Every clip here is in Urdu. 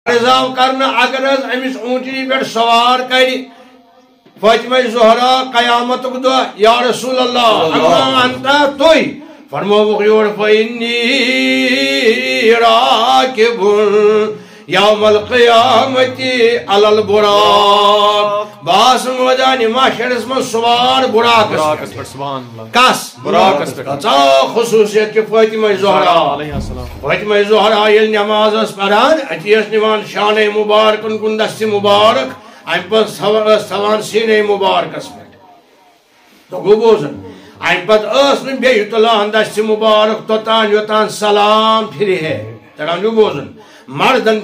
رضاو کرنا اگر امس اونٹنی پہ سوار کر فاطمہ زہرا قیامت دہ یا رسول اللہ اما انتا توئی فرموک یور فإنی راکب یوم القیامت علی البراق باس مودانی معاشرس من سوار براقس کس براقس خصوصیت کی فاطمہ زہرا فاطمہ زہرا یل نماز اس پڑھان اتیس نوان شان مبارکن کن دست مبارک ام پت تھوان سینے مبارکس پہ تو گو بوزن ام پت بیہ تلان دست مبارک توتان یوتان سلام پھر ہے تران جو بوزن مردن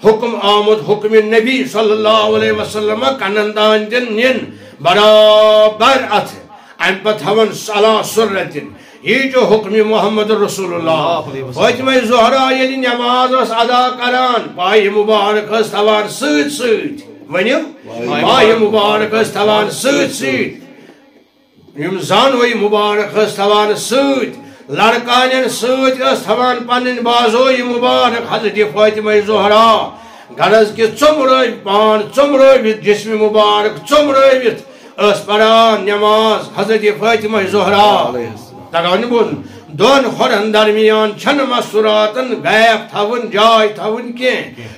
حکم آمد حکم نبی صلی اللہ علیہ وسلم کنندان دن نین برابر ات ام پت ہون صلاح سرتن یہ جو حکم محمد رسول اللہ فاطمہ زہرا یلی نماز اس ادا کران پائے مبارک اس تھوان سۭتۍ سۭتۍ ونیو پائے مبارک اس تھوان سۭتۍ سۭتۍ یم زانوی مبارک اس تھوان سۭتۍ لڑکانین سۭتۍ اس تھوان پنن بازوی مبارک حضرت فاطمہ زہرا غرض کہ ژوٚمرٲوِتھ پان ژوٚمرٲوِتھ جسم مبارک ژوٚمرٲوِتھ اس پران نماز حضرت فاطمہ زہرا تگان بوزن دون خورن درمیان چھن مستوراتن غیب تھون جائے تھون کی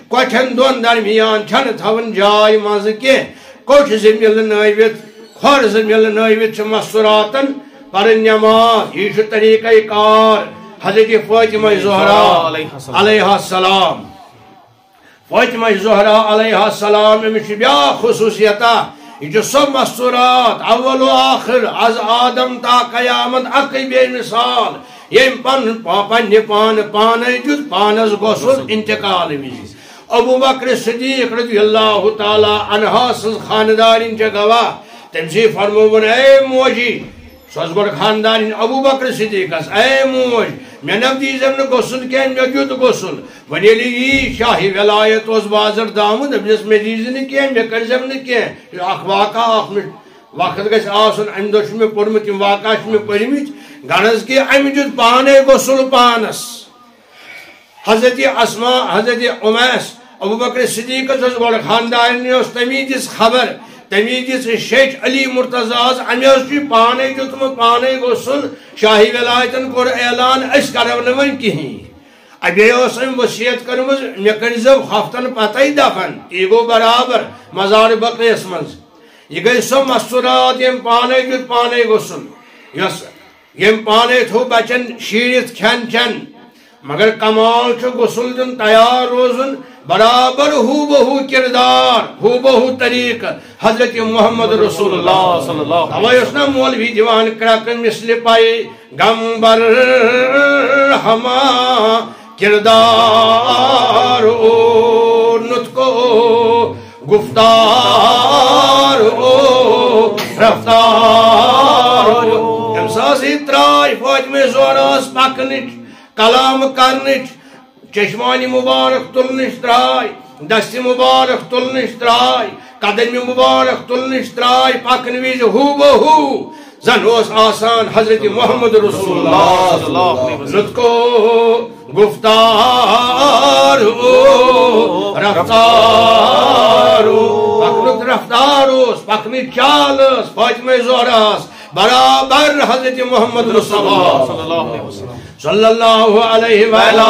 کوٹھن دون درمیان چھن تھون جائے مز کی کوٹھ سے ملنٲوِتھ خور سے ملنٲوِتھ چھ مستوراتن پرن نماز یہ طریقہ کار حضرت فاطمہ زہرا علیہ السلام فاطمہ زہرا علیہ السلام امس بیا خصوصیتہ یہ سب مستورات اول و آخر از آدم تا قیامت اکی بے مثال یم پن پانے دیت پانس گوسل انتقال وز ابو بکر صدیق رضی اللہ تعالی عنہ سن خاندارین چھ گواہ تم سی فرمون اے موجی سوز گوڑ خاندارین ابو بکر صدیق اس اے موج میں نفدیزم نے گوسل کین میں دیت گوسل ونیلی یہ شاہی ولایت اس بازر دامن ابنس میں دیزن کین میں کرزم نے کین اخ واقع اخ وقت گس آسن ام دو میں پڑمت یم واقع میں پڑمت غرض کہ ام دیت پانے گوسل پانس حضرت اسماء حضرت امیس ابو بکر صدیق اس گوڑ خاندارین اس تمیدس خبر تمیدس شیخ علی مرتضی امیس پانے دیتم پانے گوسل شاہی ولایتن کور اعلان اس کرو نون کہیں ابھی ام وصیت کرمز مے کرزو ہفتن پتہ دفن یہ گو برابر مزار بقیس مز یہ گئی سو مستورات یم پانے دیت پانے گوسل یس یم پانے تھو بچن شیرت کھین چن مگر کمال چھ گوسل دن تیار روزن برابر ہو بہو کردار ہو بہو طریق حضرت محمد رسول اللہ صلی اللہ علیہ وسلم مولوی دیوان کراکن مثل پائے گمبر ہما کردار او نطق او گفتار او رفتار او امساسی ترائی فاطمہ زہراس پکنچ کلام کرنچ چشمانی مبارک تلنش ترائی دست مبارک تلنش ترائی قدم مبارک تلنش ترائی پاکن ویز ہو بہو زن اس آسان حضرت محمد رسول اللہ صلی اللہ علیہ وسلم نطقو گفتار رفتار پکنت رفتاروس پکنت چالس فاطمہ زہراس برابر حضرت محمد رسول اللہ صلی اللہ علیہ وسلم صلی اللہ علیہ وآلہ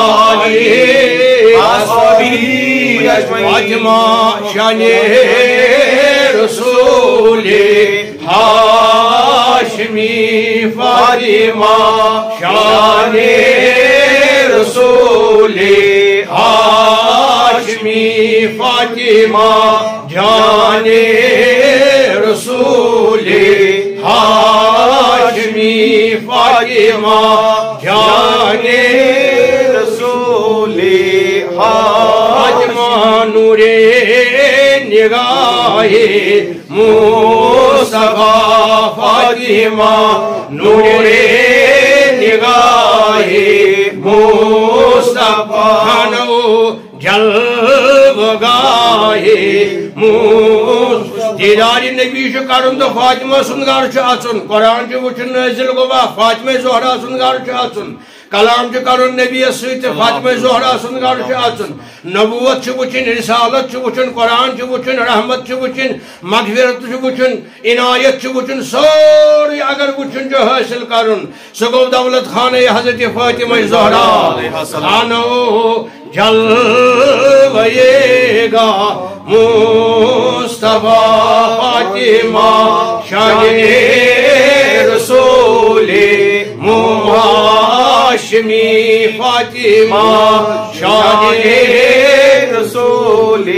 فاطمہ شان رسول ہاشمی فاطمہ شان رسول ہاشمی فاطمہ جان رسول ہاشمی فاطمہ جان رسول فاطمہ نور نگاہ مصطفیٰ فاطمہ نور نگاہ مصطفیٰ نو جلوگاہ دیداری نبی کرن تو فاطمہ سن گھر اچن قرآن وچن نازل گوا فاطمہ زہرا سن گھر اچن کلام کرن نبی ست فاطمہ زہرا سن گھر اچن نبوت وچن رسالت وچن قرآن وچن رحمت وچن مغفرت وچن عنایت وچن سوری اگر وچن جو حاصل کرن سہ گو دولت خانہ حضرت فاطمہ زہرا خانو جلوے گا مصطفیٰ فاطمہ شان رسول ہاشمی فاطمہ شان رسول